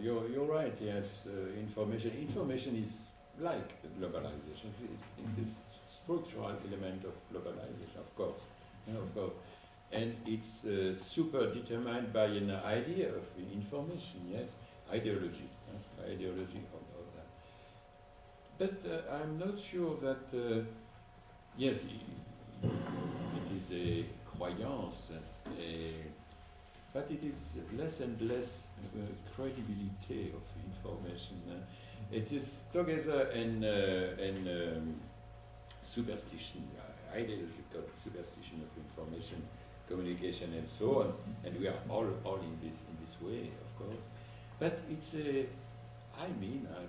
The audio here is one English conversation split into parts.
you're right. Yes, information is like globalization. It's a structural element of globalization, of course, of course, and it's super determined by an idea of information. Yes, ideology of that. But I'm not sure that yes, it is a croyance. But it is less and less credibility of information. It is together and superstition, ideological superstition of information, communication, and so on. And we are all in this way, of course. But it's a, I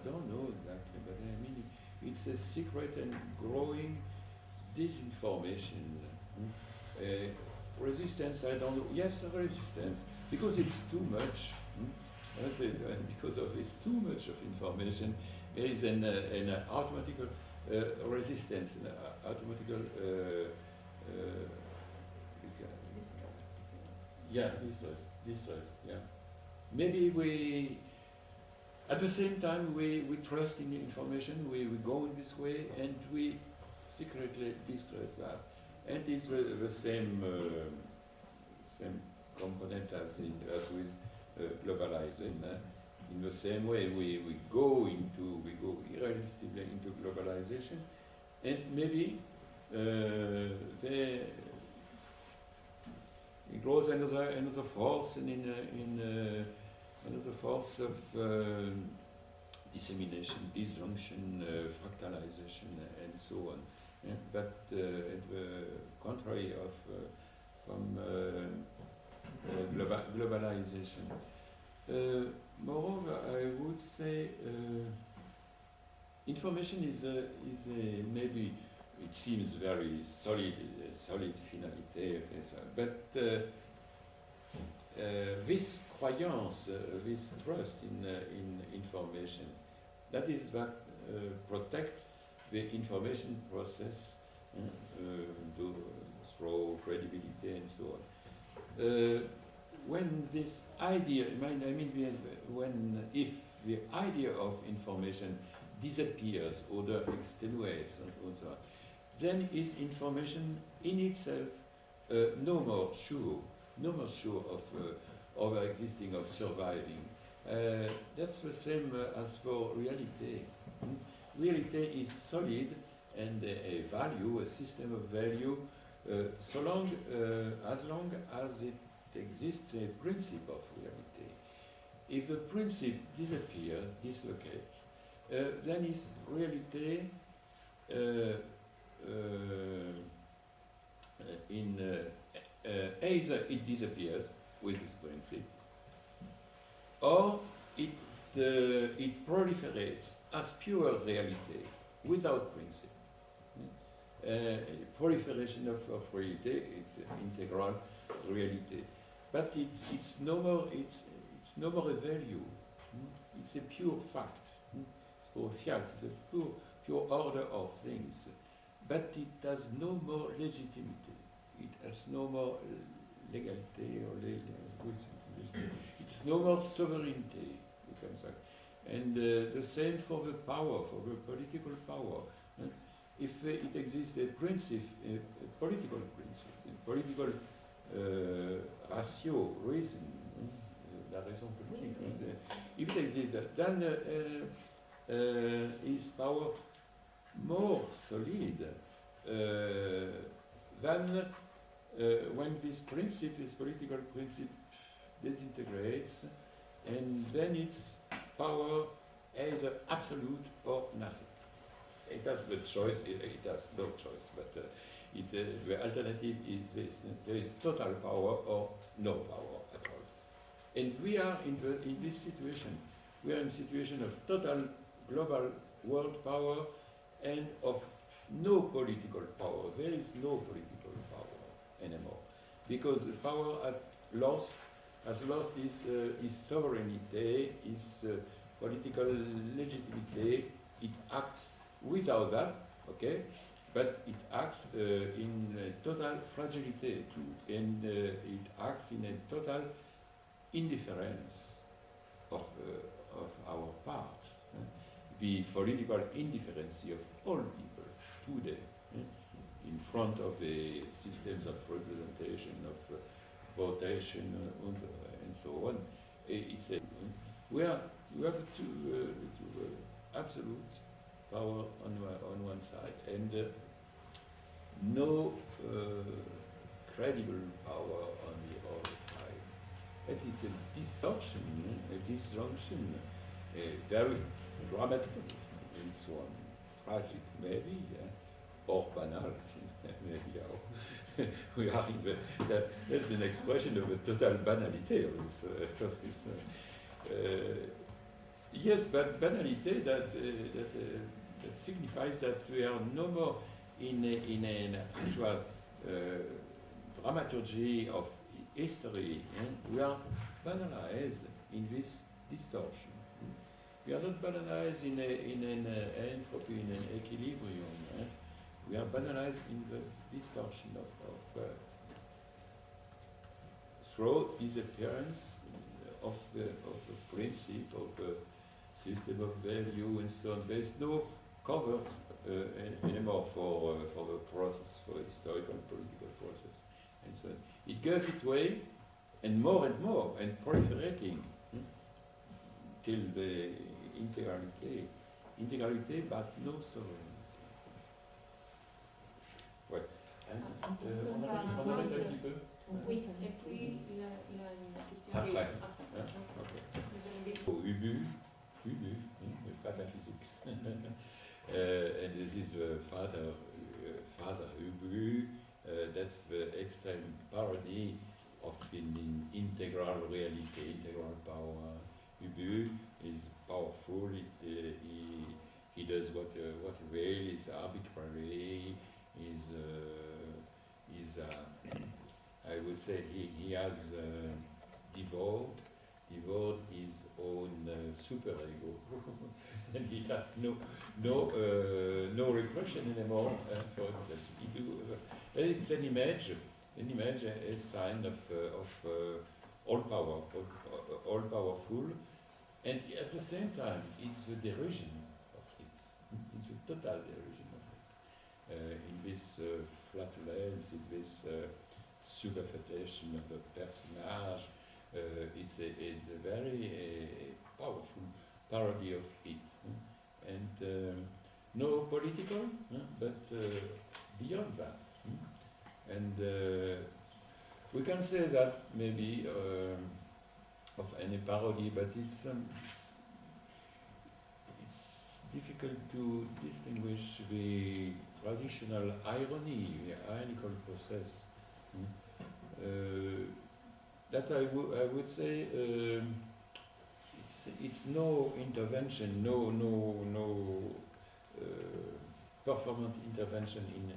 don't know exactly, but I mean, it's a secret and growing disinformation. Resistance, I don't know. Yes, resistance, because it's too much. Because of it's too much of information, there is an automatical resistance, an automatical distrust. Yeah, maybe we, at the same time, we trust in the information. We go in this way, and we secretly distrust that. And it's the same component as with globalizing. In the same way, we go irresistibly into globalization, and maybe it grows another force, and another force of dissemination, disjunction, fractalization, and so on. Yeah, but at the contrary of from globalization. Moreover, I would say information is a maybe it seems very solid finalité, but this croyance, this trust in information, that is what protects the information process through credibility and so on. When this idea, if the idea of information disappears or extenuates and so on, then is information in itself no more sure of existing, of surviving. That's the same as for reality. Reality is solid and a value, a system of value, as long as it exists a principle of reality. If the principle disappears, dislocates, then is reality either it disappears with this principle, or it proliferates as pure reality without principle. Proliferation of reality, it's integral reality, but it's no more a value. It's a pure fact. It's pure fiat. It's a pure order of things, but it has no more legitimacy. It has no more legality or it's no more sovereignty. And the same for the power, for the political power. If it exists a principle, a political principle, a political ratio, reason, la raison politique, if it exists, then is power more solid than when this principle, this political principle, disintegrates, and then its power either absolute or nothing. It has the choice, it has no choice, but the alternative is this. There is total power or no power at all. And we are in this situation. We are in a situation of total global world power and of no political power. There is no political power anymore, because the power has lost its sovereignty, its political legitimacy. It acts without that, okay, but it acts in total fragility too, and it acts in a total indifference of be political indifference of all people today in front of the systems of representation, of votation, and so on. It's a where you have to absolute power on one side and no credible power on the other side. As it's a distortion, a disjunction, very dramatical and so on, tragic maybe, or banal, maybe auch. We are in that's an expression of a total banality of this. Yes, but banality that signifies that we are no more in an actual dramaturgy of history. We are banalized in this distortion. We are not banalized in an entropy, in an equilibrium. We are banalized in the distortion of birth. Through disappearance of the principle of the system of value and so on. There is no covert anymore for the process, for the historical and political process, and so on. It goes its way, and more, and proliferating till the integralité, but no sovereignty. Ouais. On arrête un petit peu. Oui, et puis il a une question. Après. Okay. Ubu, pataphysics. And this is the father Ubu. That's the extreme parody of an integral reality, integral power. Ubu is powerful. He does what will, is arbitrary. I would say he has devoured his own superego, and he has no repression anymore for himself. It's an image, a sign of all power, all powerful, and at the same time, it's the derision of it. It's the total derision of it. In this flatulence, in this superfetation of the personage, it's a very powerful parody of it, and no political, but beyond that, and we can say that maybe of any parody, but it's difficult to distinguish the traditional irony, the ironical process. That I would say it's no intervention, no performant intervention in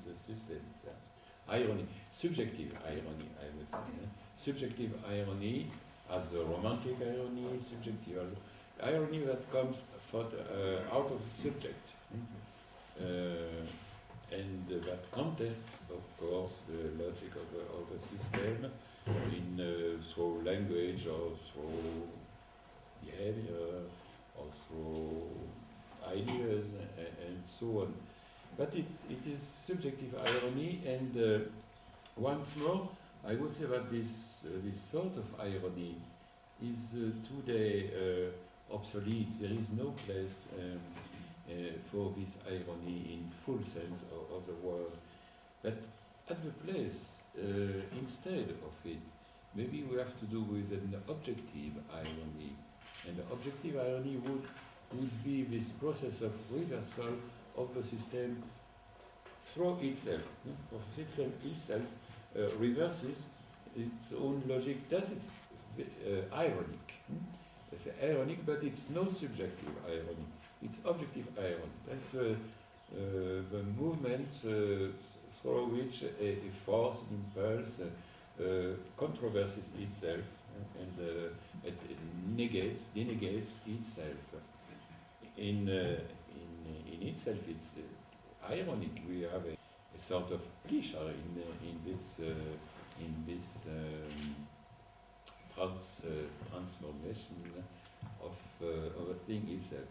the system itself. Irony, subjective irony, I would say. Subjective irony as a romantic irony, subjective irony that comes out of the subject. And that contests, of course, the logic of a system through language or through behavior or through ideas and so on. But it is subjective irony, and once more, I would say that this sort of irony is today obsolete. There is no place for this irony in full sense of the word. But at the place, instead of it, maybe we have to do with an objective irony. And the objective irony would be this process of reversal of the system through itself. For the system itself reverses its own logic. That's ironic. It's ironic, but it's no subjective irony. It's objective irony. That's the movement through which a force, an impulse, controverses itself and it denegates itself. In itself, it's ironic. We have a sort of pleasure in this transformation of a thing itself.